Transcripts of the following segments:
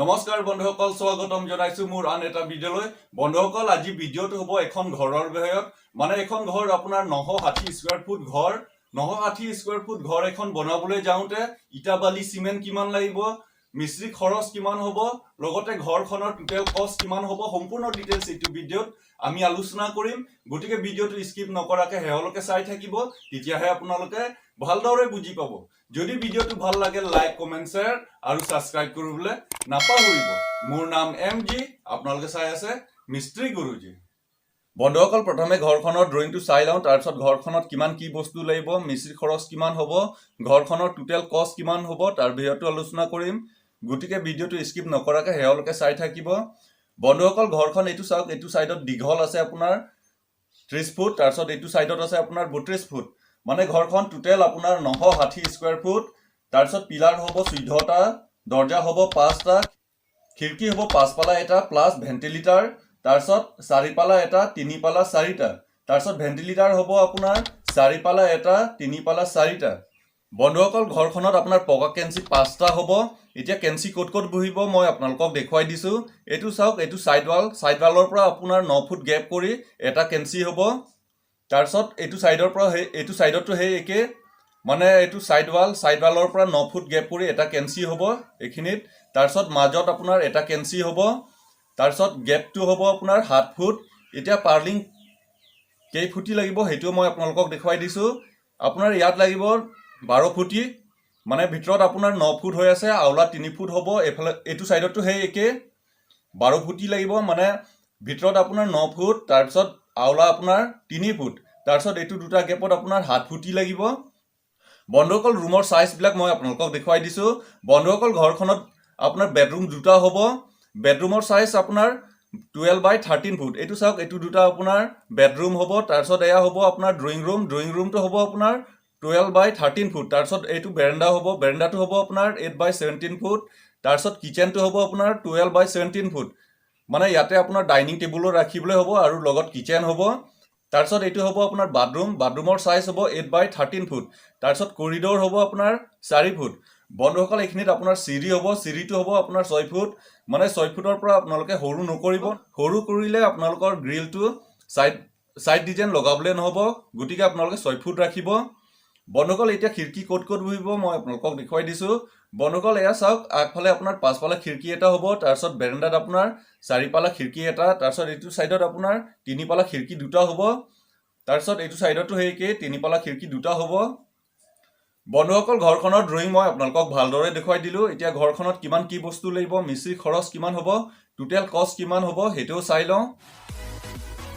নমস্কাৰ বন্ধুসকল স্বাগতম জনাইছো মোৰ আন এটা ভিডিঅলৈ বন্ধুসকল আজি ভিডিঅটো হ'ব এখন ঘৰৰ বিষয়ত মানে এখন ঘৰ আপোনাৰ 960 স্কয়াৰ ফুট ঘৰ 960 স্কয়াৰ ফুট ঘৰ এখন বনাবলৈ যাওঁতে ইটা বালি সিমেন্ট কিমান লাগিব মিস্ত্ৰী খৰচ কিমান হ'ব লগতে ঘৰখনৰ টোটাল কষ্ট কিমান হ'ব সম্পূৰ্ণ ডিটেইলছ এই ভিডিঅত আমি আলোচনা কৰিম গতিকে ভিডিঅটো স্কিপ নকৰাকৈ হেহলকে চাই থাকিব তেতিয়াহে আপোনালোকে ভালদৰে বুজি পাব যদি ভিডিঅটো ভাল লাগে লাইক কমেন্ট শেয়াৰ আৰু সাবস্ক্ৰাইব কৰিবলৈ নাপাহৰিব মোৰ নাম এমজি আপোনালোকে চাই আছে মিস্ত্ৰী গুৰুজী বন্ধুসকল প্ৰথমে ঘৰখনৰ ড্ৰয়িংটো চাই লওঁ তাৰ পিছত ঘৰখনত কিমান কি বস্তু লাগিব মিস্ত্ৰী খৰচ কিমান হ'ব ঘৰখনৰ টোটাল কষ্ট কিমান হ'ব তাৰ বিষয়টো আলোচনা কৰিম গতিকে ভিডিঅটো স্কিপ নকৰাকৈ হেহলকে চাই থাকিব বন্ধুসকল ঘৰখন এইটো চাওক এইটো সাইডত দীঘল আছে আপোনাৰ 30 ফুট তাৰ পিছত এইটো সাইডত আছে আপোনাৰ 32 ফুট মানে ঘৰখন টোটাল আপোনাৰ 960 স্কয়াৰ ফুট তাৰ পিছত পিলাৰ হ'ব 14টা দরজা হ'ব 5টা খিড়কি হ'ব 5 পালা এটা প্লাস ভেন্টিলেটৰ তাৰ পিছত 4 পালা এটা 3 পালা 4টা তাৰ পিছত ভেন্টিলেটৰ হ'ব আপোনাৰ 4 পালা এটা 3 পালা 4টা বন্ধুসকল ঘৰখনত আপোনাৰ পকা কেঞ্চি 5টা হ'ব এতিয়া কেঞ্চি কোট কোট বহিব মই আপোনালোকক দেখুৱাই দিছো এটো চাওক এটো সাইড ওয়ালৰ পৰা আপোনাৰ 9 ফুট গ্যাপ কৰি এটা কেঞ্চি হ'ব তাৰ পিছত এটো সাইডৰ পৰা এটো সাইডটো হে একে মানে এটো সাইড ওয়ালৰ পৰা 9 ফুট গ্যাপ কৰি এটা কেঞ্চি হ'ব এখিনিত তাৰ পিছত মাজত আপোনাৰ এটা কেঞ্চি হ'ব তাৰ পিছত গ্যাপটো হ'ব আপোনাৰ 7 ফুট এতিয়া পাৰ্লিং কেই ফুটি লাগিব হেটো মই আপোনালোকক দেখুৱাই দিছো আপোনাৰ ইয়াত লাগিব 12 ফুটি মানে ভিতৰত আপোনাৰ 9 ফুট হৈ আছে আউলা 3 ফুট হ'ব এফালে এটো সাইডটো হে একে 12 ফুটি লাগিব মানে ভিতৰত আপোনাৰ 9 ফুট তাৰ পিছত আউলা আপোনাৰ 3 ফুট তাৰ পিছত এটো দুটা গ্যাপত আপোনাৰ 7 ফুটি লাগিব বন্ধুসকল ৰুমৰ সাইজ বিলাক মই আপোনালোকক দেখুৱাই দিছো বন্ধুসকল ঘৰখনত আপোনাৰ বেডৰুম দুটা হ'ব বেডৰুমৰ সাইজ আপোনাৰ 12 বাই 13 ফুট এটো চাওক এটো দুটা আপোনাৰ বেডৰুম হ'ব তাৰ পিছত এয়া হ'ব আপোনাৰ ড্ৰয়িং ৰুমটো হ'ব আপোনাৰ 12 বাই 13 ফুট তাৰ পিছত এটো বেৰাণ্ডা হ'ব বেৰাণ্ডাটো হ'ব আপোনাৰ 8 বাই 17 ফুট তাৰ পিছত কিচেনটো হ'ব আপোনাৰ 12 বাই 17 ফুট মানে ইয়াতে আপোনাৰ ডাইনিং টেবুল ৰাখিবলৈ হ'ব আৰু লগত কিচেন হ'ব তাৰ পিছত এটো হ'ব আপোনাৰ বাথৰুমৰ সাইজ হ'ব 8 বাই 13 ফুট তাৰ পিছত কৰিডৰ হ'ব আপোনাৰ 4 ফুট বন্ধুসকল এখিনিত আপোনাৰ সিৰি হ'ব সিৰিটো হ'ব আপোনাৰ 6 ফুট মানে 6 ফুটৰ পৰা আপোনালোকে হৰু নকৰিব হৰু কৰিলে আপোনালোকৰ গ্ৰিলটো সাইড ডিজাইন লগাবলে নহব গতিকে আপোনালোকে 6 ফুট ৰাখিব বন্ধুসকল এতিয়া খিড়কি কোট কোট বহিব মই আপোনালোকক দেখুৱাই দিছো বন্ধুসকল এয়া চাওক আগফালে আপোনাৰ 5 পালা খিড়কি এটা হ'ব তাৰ পিছত বেৰাণ্ডাত আপোনাৰ 4 পালা খিড়কি এটা তাৰ পিছত এইটো সাইডত আপোনাৰ 3 পালা খিড়কি দুটা হ'ব তাৰ পিছত এইটো সাইডতো হেইকে 3 পালা খিড়কি দুটা হ'ব বন্ধুসকল ঘৰখনৰ ড্ৰয়িং মই আপোনালোকক ভালদৰে দেখুৱাই দিলো এতিয়া ঘৰখনত কিমান কি বস্তু লাগিব মিস্ত্ৰী খৰচ কিমান হ'ব টোটাল কষ্ট কিমান হ'ব হেটো চাই লওঁ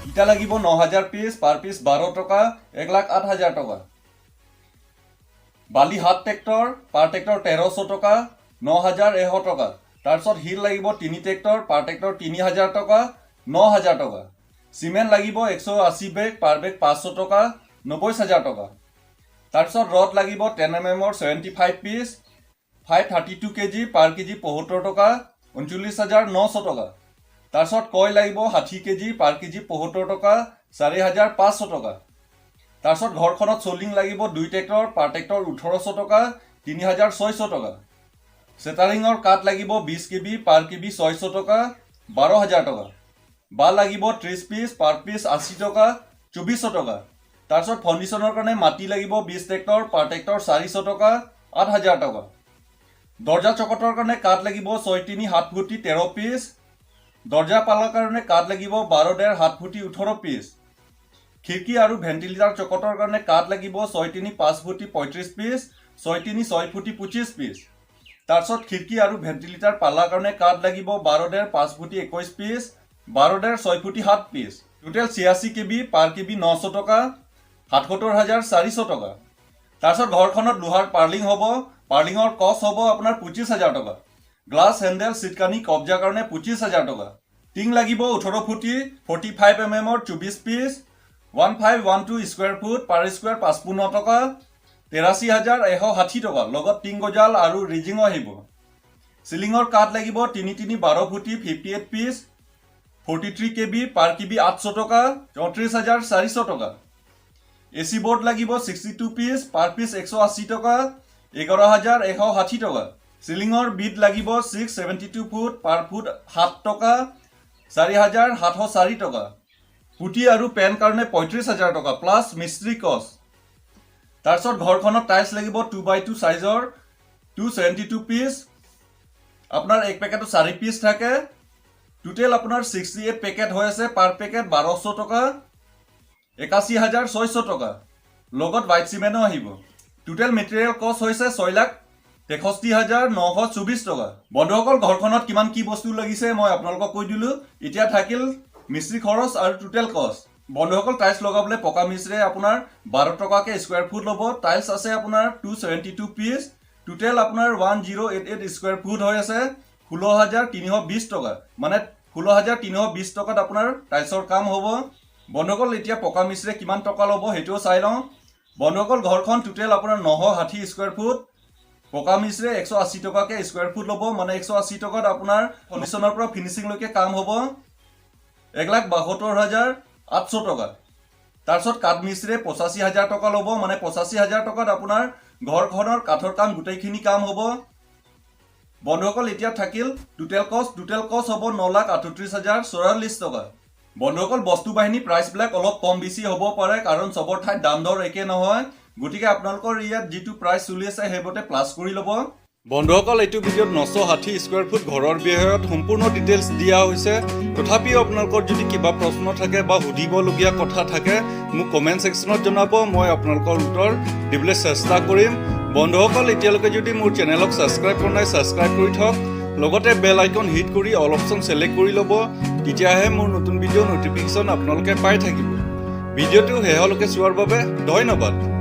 ইটা লাগিব 9000 পিস পার পিস 12 টকা 1,08,000 টকা বালি হাত ট্ৰেক্টৰ পাৰ ট্ৰেক্টৰ 1300 টকা 9100 টকা তাৰ পিছত হিল লাগিব 3 ট্ৰেক্টৰ পাৰ ট্ৰেক্টৰ 3000 টকা 9000 টকা সিমেন্ট লাগিব 180 বেগ পাৰ বেগ 500 টকা 90000 টকা তাৰ পিছত ৰড লাগিব 10 mm ৰ 75 পিস 532 কেজি পাৰ কেজি 75 টকা 39900 টকা তাৰ পিছত কয় লাগিব 60 কেজি পাৰ কেজি 75 টকা 4500 টকা তাৰ পিছত ঘৰখনত সোলিং লাগিব 2 ট্ৰেক্টৰ পাৰ ট্ৰেক্টৰ 1800 টকা 3600 টকা সেটাৰিংৰ কাট লাগিব 20 কেবি পাৰ কেবি 600 টকা 12000 টকা বা লাগিব 30 পিস পাৰ পিস 80 টকা 2400 টকা তাৰ পিছত ফাউন্ডেশনৰ কাৰণে মাটি লাগিব 20 ট্ৰেক্টৰ পাৰ ট্ৰেক্টৰ 400 টকা 8000 টকা দৰজা চকটৰ কাৰণে কাট লাগিব 6 7 ফুটি 13 পিস দৰজা পালাৰ কাৰণে কাট লাগিব 12 7 ফুটি 18 পিস খিড়কি আৰু ভেন্টিলেটৰ চকটৰ কাৰণে কাট লাগিব 6 5 ফুটি 35 পিস 6 6 ফুটি 25 পিস তাৰ পিছত খিড়কি আৰু ভেন্টিলেটৰ পালাৰ কাৰণে কাট লাগিব 12 5 ফুটি 21 পিস 12 6 ফুটি 7 পিস টোটাল 86 কেবি পাৰ কেবি 900 টকা 77400 টকা তাৰ পিছত ঘৰখনত লোহাৰ পাৰ্লিং হ'ব পাৰ্লিংৰ কষ্ট হ'ব আপোনাৰ 25000 টকা গ্লাস হ্যান্ডেল সিটকানি কবজা কাৰণে 25000 টকা টিং লাগিব 18 ফুটি 45 mm ৰ 24 পিস 1512 স্কয়াৰ ফুট পাৰ স্কয়াৰ 55 টকা 83160 টকা লগত টিং গজাল আৰু ৰিজিং আহিব সিলিংৰ কাট লাগিব 3 12 ফুটি 58 পিস 43 কেবি পাৰ কেবি 800 টকা 34400 টকা এসি বোৰ্ড লাগিব 62 পিস পাৰ পিস 180 টাকা 11160 টাকা চিলিঙৰ বিট লাগিব 672 ফুট পাৰ ফুট 7 টকা 4704 টকা পুটি আৰু পেন কাৰণে 35000 টকা প্লাছ মিস্ত্ৰী কষ্ট তাৰছত ঘৰখনত টাইলছ লাগিব 2x2 সাইজৰ 272 পিস আপোনাৰ এক পেকেটত 4 পিস থাকে টোটাল আপোনাৰ 68 পেকেট হৈ আছে পাৰ পেকেট 1200 টকা 81600 টকা লগত হোৱাইট সিমেন্টও আহিব টোটাল মেটেৰিয়েল কষ্ট হৈছে 6,63,924 টকা বন্ধুসকল ঘৰখনত কিমান কি বস্তু লাগিছে মই আপোনালোকক কৈ দিলো এতিয়া থাকিল মিস্ত্ৰী খৰচ আৰু টোটাল কষ্ট বন্ধুসকল টাইলছ লগাবলৈ পকা মিস্ত্ৰীয়ে আপোনাৰ 12 টকাকে স্কয়াৰ ফুট ল'ব টাইলছ আছে আপোনাৰ 272 পিস টোটাল আপোনাৰ 1088 স্কয়াৰ ফুট হৈ আছে 16320 টকা মানে 16320 টকাত আপোনাৰ টাইলছৰ কাম হ'ব বন্ধুসকল এতিয়া পকা মিস্ত্ৰীয়ে কিমান টকা ল'ব হেটো চাই লওঁ বন্ধুসকল ঘৰখন টোটাল আপোনাৰ 960 স্কয়াৰ ফুট পকা মিস্ত্ৰীয়ে 180 টকাকে স্কয়াৰ ফুট ল'ব মানে 180 টকাত আপোনাৰ ফাউণ্ডেশ্যনৰ পৰা ফিনিশিং লৈকে কাম হ'ব 1,72,800 টকা তাৰছত কাঠ মিস্ত্ৰীয়ে 85000 টকা ল'ব মানে 85000 টকাত আপোনাৰ ঘৰখনৰ কাঠৰ কাম গুটেইখিনি কাম হ'ব বন্ধুসকল এতিয়া থাকিল টোটাল কষ্ট হ'ব 9,38,044 টকা বন্ধুসকল বস্তু বাহিনী প্ৰাইস বিলাক অলপ কম বেছি হ'ব পাৰে কাৰণ সবৰ ঠাইত দাম দৰ একে নহয় গতিকে আপোনালোকৰ ইয়াত যেটো প্ৰাইস চলি আছে হেবতে প্লাস কৰি ল'ব বন্ধুসকল এইটো ভিডিঅ'ত 960 স্কয়াৰ ফুট ঘৰৰ বিষয়ত সম্পূৰ্ণ ডিটেইলছ দিয়া হৈছে তথাপিও আপোনালোকৰ যদি কিবা প্ৰশ্ন থাকে বা সুধিবলগীয়া কথা থাকে মোক কমেন্ট সেকশনত জনাব মই আপোনালোকৰ উত্তৰ দিবলৈ চেষ্টা কৰিম বন্ধুসকল এতিয়ালৈকে যদি মোৰ চেনেলক সাবস্ক্ৰাইব কৰা নাই সাবস্ক্ৰাইব কৰি থওক লগতে বেল আইকন হিট কৰি অল অপচন সিলেক্ট কৰি ল'ব তেতিয়াহে মোৰ নতুন ভিডিঅ' নটিফিকেশ্যন আপোনালোকে পাই থাকিব ভিডিঅ'টো হেহলৈকে চোৱাৰ বাবে ধন্যবাদ